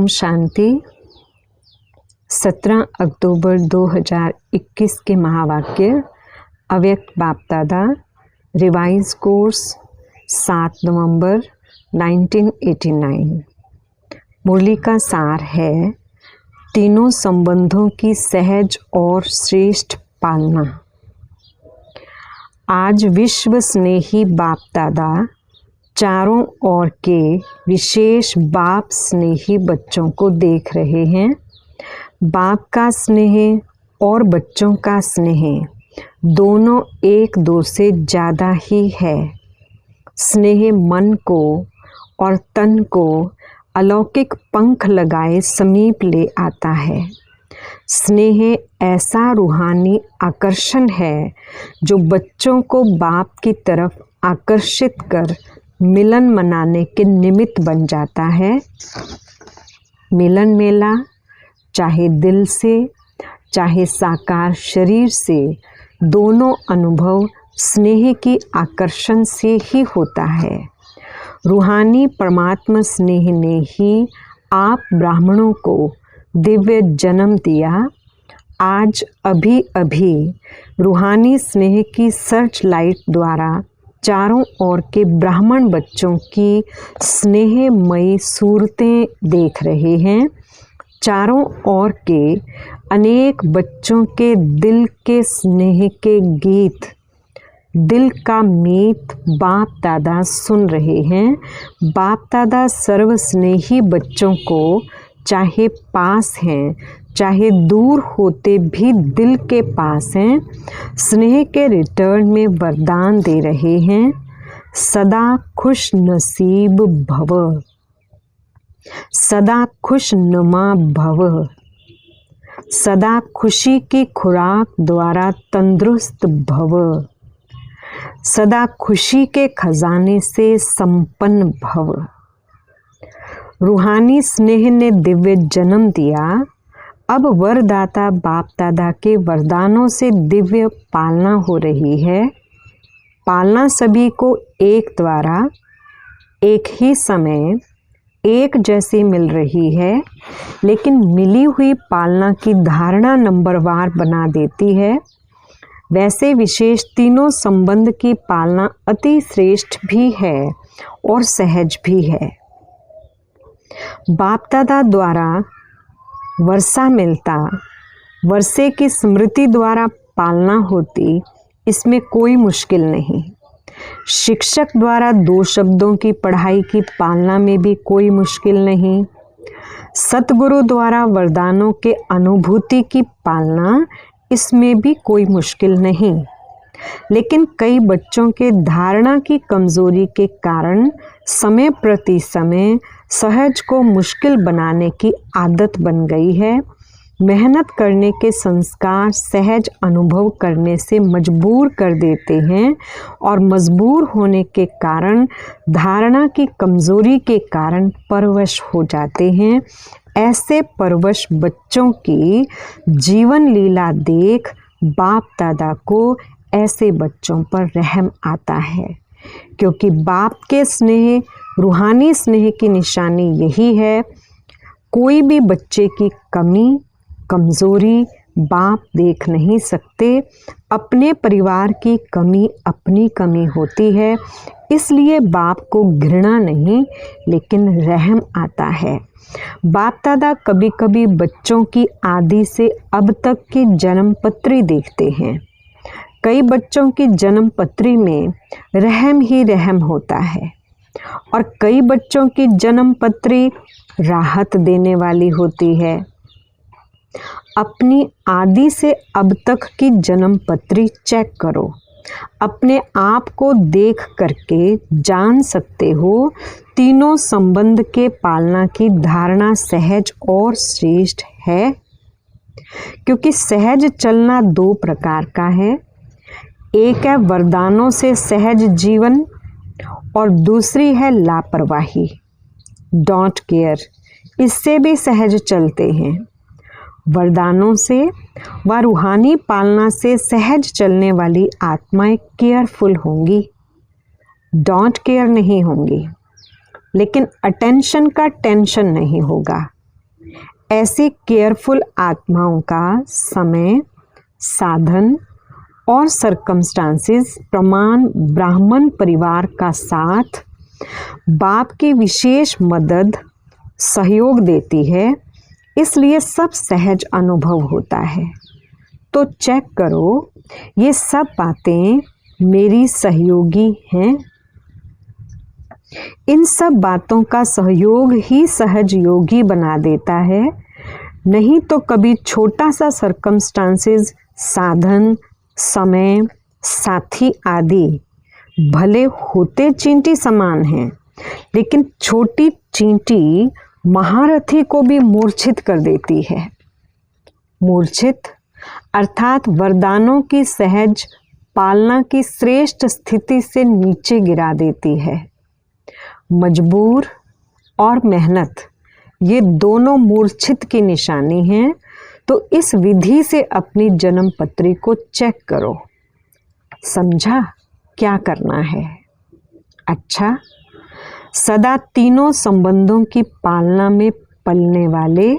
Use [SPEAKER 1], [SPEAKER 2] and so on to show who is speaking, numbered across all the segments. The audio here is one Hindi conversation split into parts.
[SPEAKER 1] शांति। 17 अक्टूबर 2021 के महावाक्य अव्यक्त बाप दादा, रिवाइज कोर्स 7 नवंबर 1989। मुरली का सार है तीनों संबंधों की सहज और श्रेष्ठ पालना। आज विश्व स्नेही बाप दादा चारों ओर के विशेष बाप स्नेही बच्चों को देख रहे हैं। बाप का स्नेह और बच्चों का स्नेह दोनों एक दो से ज़्यादा ही है। स्नेह मन को और तन को अलौकिक पंख लगाए समीप ले आता है। स्नेह ऐसा रूहानी आकर्षण है जो बच्चों को बाप की तरफ आकर्षित कर मिलन मनाने के निमित्त बन जाता है। मिलन मेला चाहे दिल से चाहे साकार शरीर से, दोनों अनुभव स्नेह की आकर्षण से ही होता है। रूहानी परमात्मा स्नेह ने ही आप ब्राह्मणों को दिव्य जन्म दिया। आज अभी अभी रूहानी स्नेह की सर्च लाइट द्वारा चारों ओर के ब्राह्मण बच्चों की स्नेहमयी सूरतें देख रहे हैं। चारों ओर के अनेक बच्चों के दिल के स्नेह के गीत, दिल का मीत बाप दादा सुन रहे हैं। बाप दादा सर्व स्नेही बच्चों को चाहे पास हैं चाहे दूर होते भी दिल के पास हैं, स्नेह के रिटर्न में वरदान दे रहे हैं। सदा खुश नसीब भव, सदा खुश नुमा भव, सदा खुशी की खुराक द्वारा तंदुरुस्त भव, सदा खुशी के खजाने से संपन्न भव। रूहानी स्नेह ने दिव्य जन्म दिया। अब वरदाता बाप दादा के वरदानों से दिव्य पालना हो रही है। पालना सभी को एक द्वारा एक ही समय एक जैसी मिल रही है, लेकिन मिली हुई पालना की धारणा नंबरवार बना देती है। वैसे विशेष तीनों संबंध की पालना अति श्रेष्ठ भी है और सहज भी है। बाप दादा द्वारा वर्षा मिलता, वर्षे की स्मृति द्वारा पालना होती, इसमें कोई मुश्किल नहीं। शिक्षक द्वारा 2 शब्दों की पढ़ाई की पालना में भी कोई मुश्किल नहीं। सतगुरु द्वारा वरदानों के अनुभूति की पालना, इसमें भी कोई मुश्किल नहीं। लेकिन कई बच्चों के धारणा की कमजोरी के कारण समय प्रति समय सहज को मुश्किल बनाने की आदत बन गई है। मेहनत करने के संस्कार सहज अनुभव करने से मजबूर कर देते हैं और मजबूर होने के कारण धारणा की कमजोरी के कारण परवश हो जाते हैं। ऐसे परवश बच्चों की जीवन लीला देख बाप दादा को ऐसे बच्चों पर रहम आता है, क्योंकि बाप के स्नेह, रूहानी स्नेह की निशानी यही है। कोई भी बच्चे की कमी कमज़ोरी बाप देख नहीं सकते। अपने परिवार की कमी अपनी कमी होती है, इसलिए बाप को घृणा नहीं लेकिन रहम आता है। बाप दादा कभी कभी बच्चों की आदि से अब तक की जन्म पत्री देखते हैं। कई बच्चों की जन्म पत्री में रहम ही रहम होता है और कई बच्चों की जन्म पत्री राहत देने वाली होती है। अपनी आदि से अब तक की जन्म पत्री चेक करो। अपने आप को देख करके जान सकते हो तीनों संबंध के पालना की धारणा सहज और श्रेष्ठ है, क्योंकि सहज चलना 2 प्रकार का है। एक है वरदानों से सहज जीवन और दूसरी है लापरवाही, डोंट केयर, इससे भी सहज चलते हैं। वरदानों से व रूहानी पालना से सहज चलने वाली आत्माएं केयरफुल होंगी, डोंट केयर नहीं होंगी। लेकिन अटेंशन का टेंशन नहीं होगा। ऐसी केयरफुल आत्माओं का समय, साधन और सरकमस्टांसेस प्रमाण ब्राह्मण परिवार का साथ, बाप की विशेष मदद, सहयोग देती है, इसलिए सब सहज अनुभव होता है। तो चेक करो, ये सब बातें मेरी सहयोगी हैं। इन सब बातों का सहयोग ही सहज योगी बना देता है। नहीं तो कभी छोटा सा सरकमस्टांसेस, साधन, समय, साथी आदि भले होते चींटी समान हैं, लेकिन छोटी चींटी महारथी को भी मूर्छित कर देती है। मूर्छित अर्थात वरदानों की सहज पालना की श्रेष्ठ स्थिति से नीचे गिरा देती है। मजबूर और मेहनत, ये दोनों मूर्छित की निशानी हैं। तो इस विधि से अपनी जन्म पत्री को चेक करो। समझा क्या करना है? अच्छा, सदा तीनों संबंधों की पालना में पलने वाले,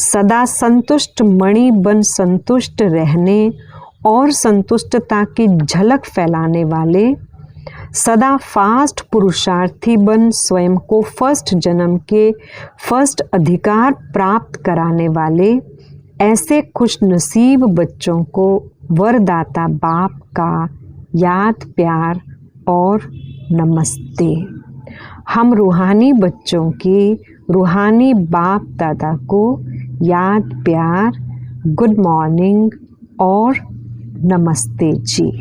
[SPEAKER 1] सदा संतुष्ट मणि बन संतुष्ट रहने और संतुष्टता की झलक फैलाने वाले, सदा फास्ट पुरुषार्थी बन स्वयं को फर्स्ट जन्म के फर्स्ट अधिकार प्राप्त कराने वाले, ऐसे खुशनसीब बच्चों को वरदाता बाप का याद, प्यार और नमस्ते। हम रूहानी बच्चों की रूहानी बाप दादा को याद, प्यार, गुड मॉर्निंग और नमस्ते जी।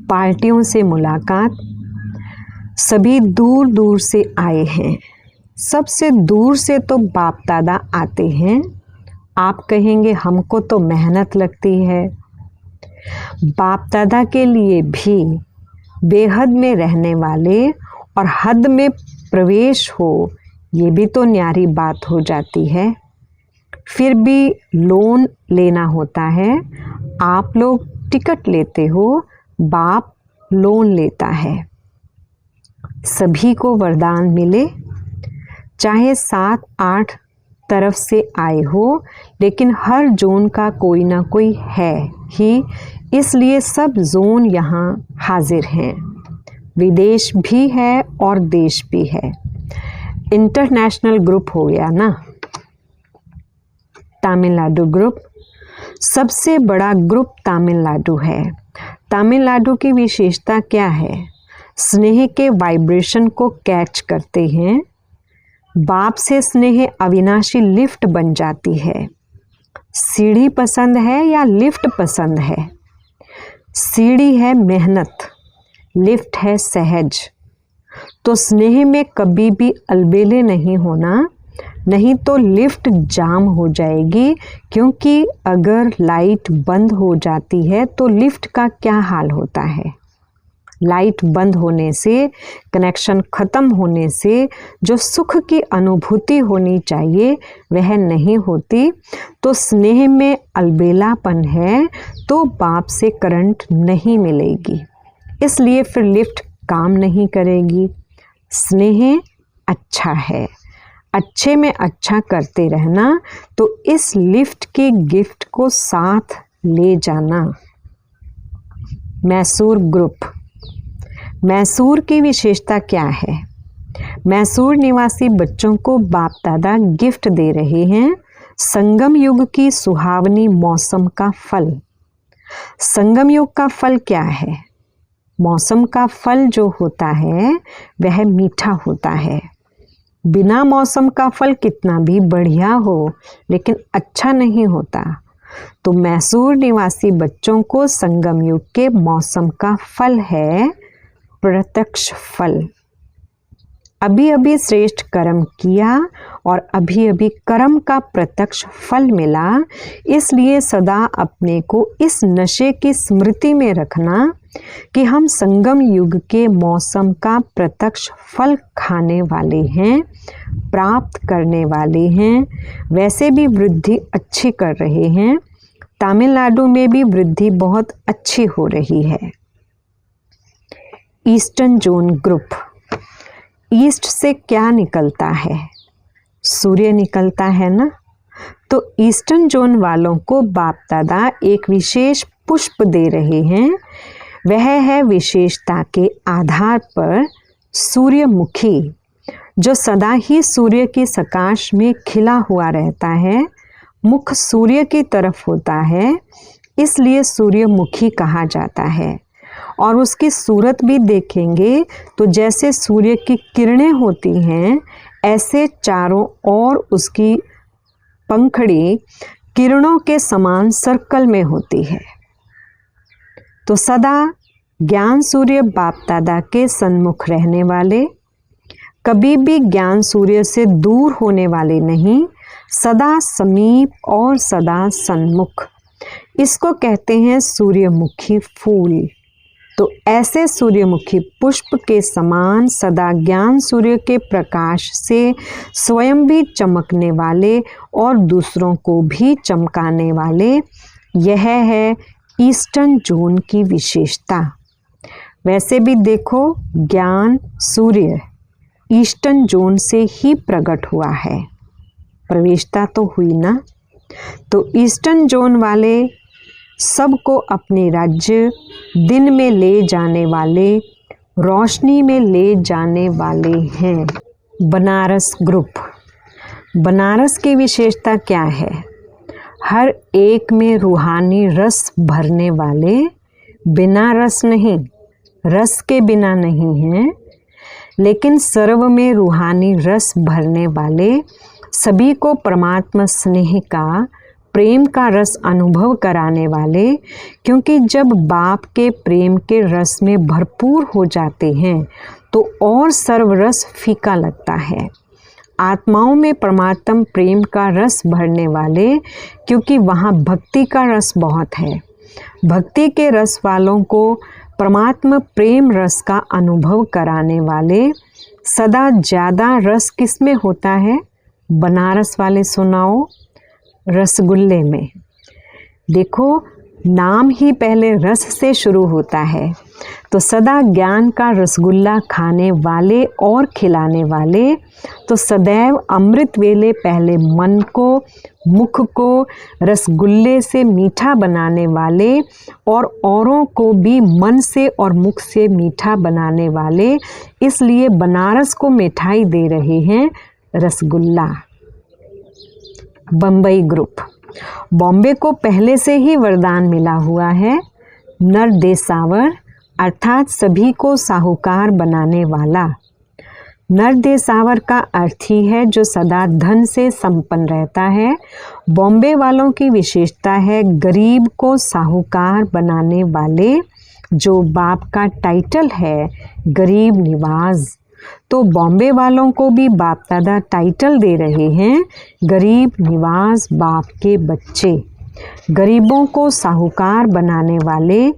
[SPEAKER 1] पार्टियों से मुलाकात, सभी दूर दूर से आए हैं। सबसे दूर से तो बाप दादा आते हैं। आप कहेंगे हमको तो मेहनत लगती है। बाप दादा के लिए भी बेहद में रहने वाले और हद में प्रवेश हो, ये भी तो न्यारी बात हो जाती है। फिर भी लोन लेना होता है। आप लोग टिकट लेते हो, बाप लोन लेता है। सभी को वरदान मिले, चाहे 7-8 तरफ से आए हो, लेकिन हर जोन का कोई ना कोई है ही, इसलिए सब जोन यहाँ हाजिर हैं। विदेश भी है और देश भी है। इंटरनेशनल ग्रुप हो गया ना। तमिलनाडु ग्रुप सबसे बड़ा ग्रुप तमिलनाडु है। तमिलनाडु की विशेषता क्या है? स्नेह के वाइब्रेशन को कैच करते हैं। बाप से स्नेह अविनाशी लिफ्ट बन जाती है। सीढ़ी पसंद है या लिफ्ट पसंद है? सीढ़ी है मेहनत, लिफ्ट है सहज। तो स्नेह में कभी भी अलबेले नहीं होना, नहीं तो लिफ्ट जाम हो जाएगी। क्योंकि अगर लाइट बंद हो जाती है तो लिफ्ट का क्या हाल होता है? लाइट बंद होने से, कनेक्शन ख़त्म होने से जो सुख की अनुभूति होनी चाहिए वह नहीं होती। तो स्नेह में अलबेलापन है तो बाप से करंट नहीं मिलेगी, इसलिए फिर लिफ्ट काम नहीं करेगी। स्नेह अच्छा है, अच्छे में अच्छा करते रहना, तो इस लिफ्ट की गिफ्ट को साथ ले जाना। मैसूर ग्रुप, मैसूर की विशेषता क्या है? मैसूर निवासी बच्चों को बाप दादा गिफ्ट दे रहे हैं संगम युग की सुहावनी मौसम का फल। संगम युग का फल क्या है? मौसम का फल जो होता है वह मीठा होता है। बिना मौसम का फल कितना भी बढ़िया हो, लेकिन अच्छा नहीं होता। तो मैसूर निवासी बच्चों को संगम युग के मौसम का फल है प्रत्यक्ष फल। अभी अभी श्रेष्ठ कर्म किया और अभी अभी कर्म का प्रत्यक्ष फल मिला, इसलिए सदा अपने को इस नशे की स्मृति में रखना कि हम संगम युग के मौसम का प्रत्यक्ष फल खाने वाले हैं, प्राप्त करने वाले हैं। वैसे भी वृद्धि अच्छी कर रहे हैं। तमिलनाडु में भी वृद्धि बहुत अच्छी हो रही है। ईस्टर्न जोन ग्रुप, ईस्ट से क्या निकलता है? सूर्य निकलता है ना। तो ईस्टर्न जोन वालों को बाप दादा एक विशेष पुष्प दे रहे हैं। वह है विशेषता के आधार पर सूर्यमुखी, जो सदा ही सूर्य की सकाश में खिला हुआ रहता है। मुख सूर्य की तरफ होता है, इसलिए सूर्यमुखी कहा जाता है। और उसकी सूरत भी देखेंगे तो जैसे सूर्य की किरणें होती हैं, ऐसे चारों ओर उसकी पंखड़ी किरणों के समान सर्कल में होती है। तो सदा ज्ञान सूर्य बाप दादा के सन्मुख रहने वाले, कभी भी ज्ञान सूर्य से दूर होने वाले नहीं, सदा समीप और सदा सन्मुख, इसको कहते हैं सूर्यमुखी फूल। तो ऐसे सूर्यमुखी पुष्प के समान सदा ज्ञान सूर्य के प्रकाश से स्वयं भी चमकने वाले और दूसरों को भी चमकाने वाले, यह है ईस्टर्न जोन की विशेषता। वैसे भी देखो, ज्ञान सूर्य ईस्टर्न जोन से ही प्रकट हुआ है, प्रवेशता तो हुई ना। तो ईस्टर्न जोन वाले सबको अपने राज्य दिन में ले जाने वाले, रोशनी में ले जाने वाले हैं। बनारस ग्रुप, बनारस की विशेषता क्या है? हर एक में रूहानी रस भरने वाले, बिना रस नहीं, रस के बिना नहीं हैं, लेकिन सर्व में रूहानी रस भरने वाले, सभी को परमात्मा स्नेह का, प्रेम का रस अनुभव कराने वाले। क्योंकि जब बाप के प्रेम के रस में भरपूर हो जाते हैं तो और सर्व रस फीका लगता है। आत्माओं में परमात्मा प्रेम का रस भरने वाले, क्योंकि वहाँ भक्ति का रस बहुत है। भक्ति के रस वालों को परमात्मा प्रेम रस का अनुभव कराने वाले। सदा ज़्यादा रस किस में होता है? बनारस वाले सुनाओ, रसगुल्ले में। देखो, नाम ही पहले रस से शुरू होता है। तो सदा ज्ञान का रसगुल्ला खाने वाले और खिलाने वाले, तो सदैव अमृत वेले पहले मन को, मुख को रसगुल्ले से मीठा बनाने वाले और औरों को भी मन से और मुख से मीठा बनाने वाले, इसलिए बनारस को मिठाई दे रहे हैं रसगुल्ला। बम्बई ग्रुप, बॉम्बे को पहले से ही वरदान मिला हुआ है, नरदेसावर अर्थात सभी को साहूकार बनाने वाला। नरदेसावर का अर्थ ही है जो सदा धन से संपन्न रहता है। बॉम्बे वालों की विशेषता है गरीब को साहूकार बनाने वाले, जो बाप का टाइटल है गरीब निवाज। तो बॉम्बे वालों को भी बाप दादा टाइटल दे रहे हैं गरीब निवाज बाप के बच्चे, गरीबों को साहूकार बनाने वाले,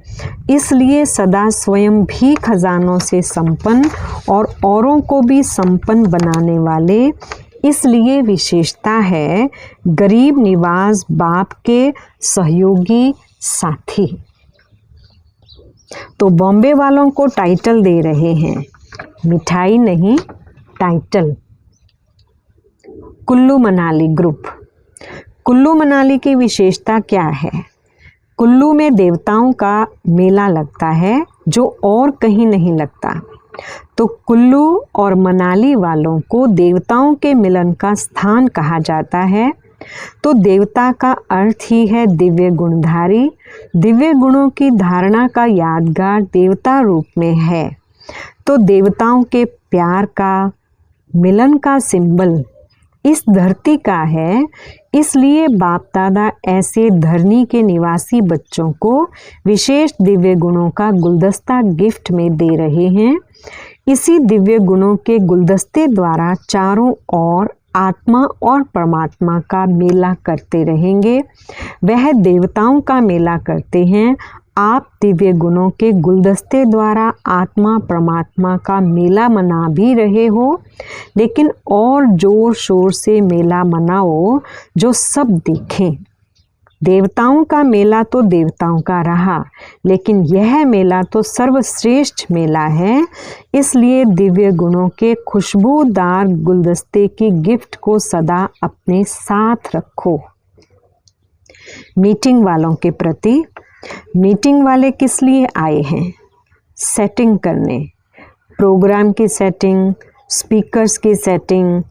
[SPEAKER 1] इसलिए सदा स्वयं भी खजानों से संपन्न और औरों को भी संपन्न बनाने वाले, इसलिए विशेषता है गरीब निवाज बाप के सहयोगी साथी। तो बॉम्बे वालों को टाइटल दे रहे हैं, मिठाई नहीं, टाइटल। कुल्लू मनाली ग्रुप, कुल्लू मनाली की विशेषता क्या है? कुल्लू में देवताओं का मेला लगता है जो और कहीं नहीं लगता। तो कुल्लू और मनाली वालों को देवताओं के मिलन का स्थान कहा जाता है। तो देवता का अर्थ ही है दिव्य गुणधारी। दिव्य गुणों की धारणा का यादगार देवता रूप में है। तो देवताओं के प्यार का, मिलन का सिंबल इस धरती का है। इसलिए बाप दादा ऐसे धरनी के निवासी बच्चों को विशेष दिव्य गुणों का गुलदस्ता गिफ्ट में दे रहे हैं। इसी दिव्य गुणों के गुलदस्ते द्वारा चारों ओर आत्मा और परमात्मा का मेला करते रहेंगे। वह देवताओं का मेला करते हैं, आप दिव्य गुणों के गुलदस्ते द्वारा आत्मा परमात्मा का मेला मना भी रहे हो, लेकिन और जोर शोर से मेला मनाओ जो सब देखें। देवताओं का मेला तो देवताओं का रहा, लेकिन यह मेला तो सर्वश्रेष्ठ मेला है। इसलिए दिव्य गुणों के खुशबूदार गुलदस्ते की गिफ्ट को सदा अपने साथ रखो। मीटिंग वालों के प्रति, मीटिंग वाले किस लिए आए हैं? सेटिंग करने, प्रोग्राम की सेटिंग, स्पीकर्स की सेटिंग,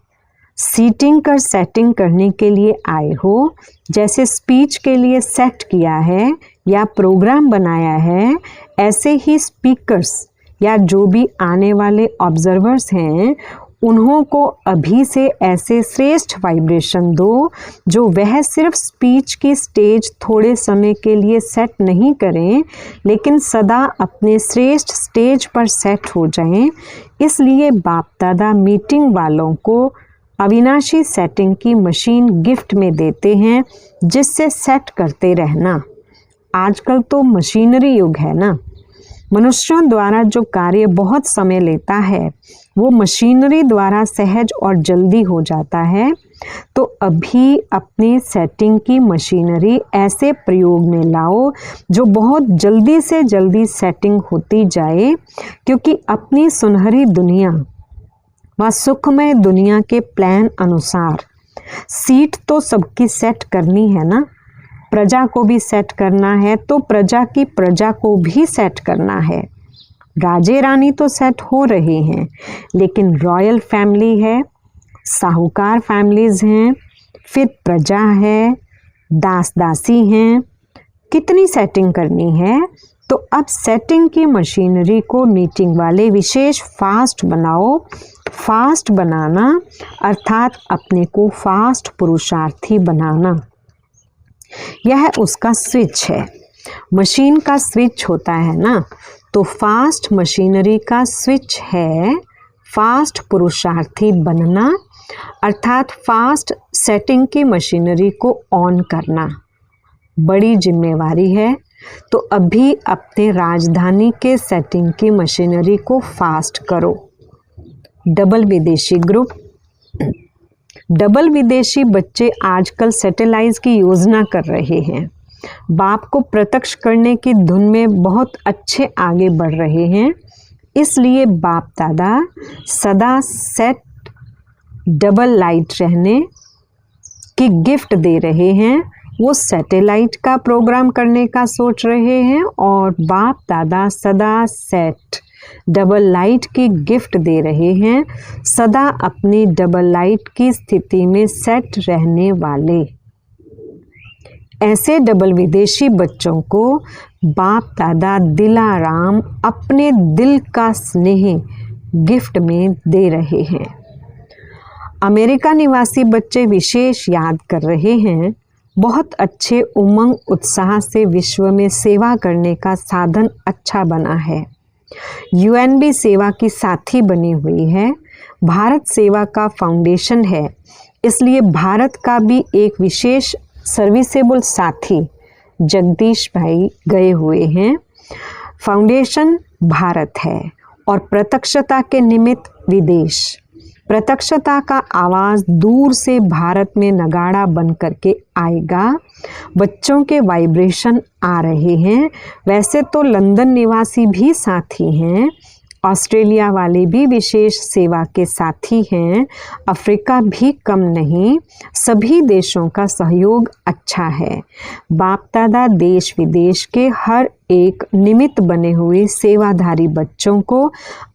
[SPEAKER 1] सीटिंग कर सेटिंग करने के लिए आए हो। जैसे स्पीच के लिए सेट किया है या प्रोग्राम बनाया है, ऐसे ही स्पीकर्स या जो भी आने वाले ऑब्जर्वर्स हैं उन्हों को अभी से ऐसे श्रेष्ठ वाइब्रेशन दो जो वह सिर्फ स्पीच की स्टेज थोड़े समय के लिए सेट नहीं करें, लेकिन सदा अपने श्रेष्ठ स्टेज पर सेट हो जाएं। इसलिए बाप दादा मीटिंग वालों को अविनाशी सेटिंग की मशीन गिफ्ट में देते हैं, जिससे सेट करते रहना। आजकल तो मशीनरी युग है ना। मनुष्यों द्वारा जो कार्य बहुत समय लेता है वो मशीनरी द्वारा सहज और जल्दी हो जाता है। तो अभी अपनी सेटिंग की मशीनरी ऐसे प्रयोग में लाओ जो बहुत जल्दी से जल्दी सेटिंग होती जाए, क्योंकि अपनी सुनहरी दुनिया व सुखमय दुनिया के प्लान अनुसार सीट तो सबकी सेट करनी है ना। प्रजा को भी सेट करना है तो प्रजा की प्रजा को भी सेट करना है। राजे रानी तो सेट हो रहे हैं, लेकिन रॉयल फैमिली है, साहूकार फैमिलीज हैं, फिर प्रजा है, दास दासी हैं, कितनी सेटिंग करनी है। तो अब सेटिंग की मशीनरी को मीटिंग वाले विशेष फास्ट बनाओ। फास्ट बनाना अर्थात अपने को फास्ट पुरुषार्थी बनाना, यह उसका स्विच है। मशीन का स्विच होता है ना, तो फास्ट मशीनरी का स्विच है फास्ट पुरुषार्थी बनना, अर्थात फास्ट सेटिंग की मशीनरी को ऑन करना बड़ी जिम्मेवारी है। तो अभी अपने राजधानी के सेटिंग की मशीनरी को फास्ट करो। डबल विदेशी ग्रुप, डबल विदेशी बच्चे आजकल सैटेलाइट की योजना कर रहे हैं। बाप को प्रत्यक्ष करने की धुन में बहुत अच्छे आगे बढ़ रहे हैं। इसलिए बाप दादा सदा सेट डबल लाइट रहने की गिफ्ट दे रहे हैं। वो सैटेलाइट का प्रोग्राम करने का सोच रहे हैं और बाप दादा सदा सेट डबल लाइट की गिफ्ट दे रहे हैं, सदा अपनी डबल लाइट की स्थिति में सेट रहने वाले। ऐसे डबल विदेशी बच्चों को बाप दादा दिलाराम अपने दिल का स्नेह गिफ्ट में दे रहे हैं। अमेरिका निवासी बच्चे विशेष याद कर रहे हैं। बहुत अच्छे उमंग उत्साह से विश्व में सेवा करने का साधन अच्छा बना है। यूएन भी सेवा की साथी बनी हुई है। भारत सेवा का फाउंडेशन है, इसलिए भारत का भी एक विशेष सर्विसेबल साथी जगदीश भाई गए हुए हैं। फाउंडेशन भारत है और प्रत्यक्षता के निमित्त विदेश। प्रत्यक्षता का आवाज़ दूर से भारत में नगाड़ा बन करके आएगा। बच्चों के वाइब्रेशन आ रहे हैं। वैसे तो लंदन निवासी भी साथी हैं, ऑस्ट्रेलिया वाले भी विशेष सेवा के साथी हैं, अफ्रीका भी कम नहीं। सभी देशों का सहयोग अच्छा है। बाप दादा देश विदेश के हर एक निमित्त बने हुए सेवाधारी बच्चों को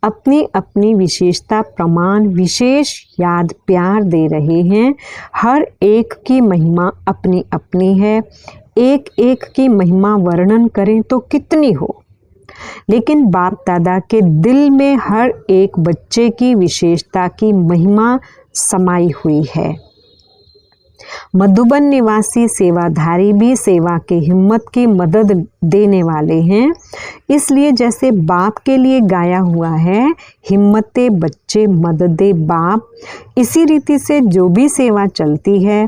[SPEAKER 1] अपनी अपनी विशेषता प्रमाण विशेष याद प्यार दे रहे हैं। हर एक की महिमा अपनी अपनी है। एक एक की महिमा वर्णन करें तो कितनी हो, लेकिन बाप दादा के दिल में हर एक बच्चे की विशेषता की महिमा समाई हुई है। मधुबन निवासी सेवाधारी भी सेवा के हिम्मत की मदद देने वाले हैं। इसलिए जैसे बाप के लिए गाया हुआ है, हिम्मते बच्चे मददे बाप, इसी रीति से जो भी सेवा चलती है,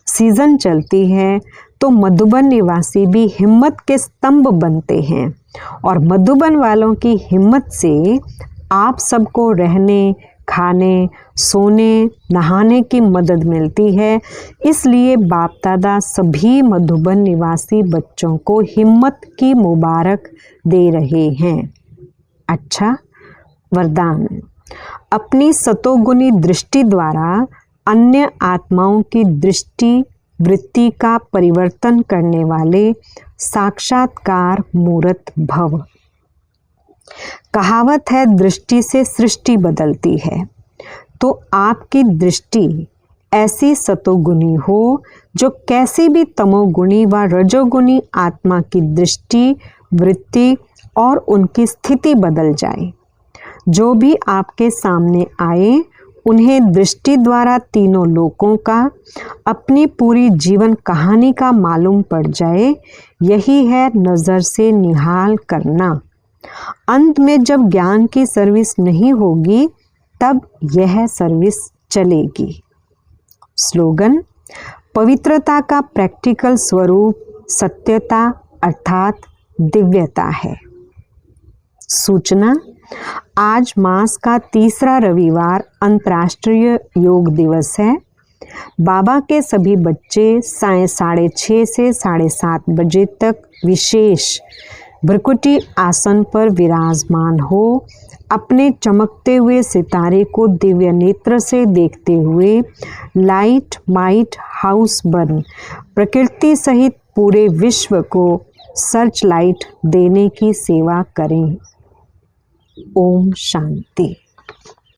[SPEAKER 1] सीजन चलती है, तो मधुबन निवासी भी हिम्मत के स्तंभ बनते हैं। और मधुबन वालों की हिम्मत से आप सबको रहने, खाने, सोने, नहाने की मदद मिलती है। इसलिए बाप दादा सभी मधुबन निवासी बच्चों को हिम्मत की मुबारक दे रहे हैं। अच्छा, वरदान। अपनी सतोगुनी दृष्टि द्वारा अन्य आत्माओं की दृष्टि वृत्ति का परिवर्तन करने वाले साक्षात्कार मूर्त भव। कहावत है, दृष्टि से सृष्टि बदलती है। तो आपकी दृष्टि ऐसी सतोगुनी हो जो कैसी भी तमोगुनी व रजोगुनी आत्मा की दृष्टि वृत्ति और उनकी स्थिति बदल जाए। जो भी आपके सामने आए उन्हें दृष्टि द्वारा तीनों लोकों का, अपनी पूरी जीवन कहानी का मालूम पड़ जाए। यही है नज़र से निहाल करना। अंत में जब ज्ञान की सर्विस नहीं होगी तब यह सर्विस चलेगी। स्लोगन। पवित्रता का प्रैक्टिकल स्वरूप सत्यता अर्थात दिव्यता है। सूचना। आज मास का तीसरा रविवार अंतर्राष्ट्रीय योग दिवस है। बाबा के सभी बच्चे सायं 6:30 से 7:30 बजे तक विशेष भ्रकुटी आसन पर विराजमान हो अपने चमकते हुए सितारे को दिव्य नेत्र से देखते हुए लाइट माइट हाउस बन प्रकृति सहित पूरे विश्व को सर्च लाइट देने की सेवा करें। ओम शांति।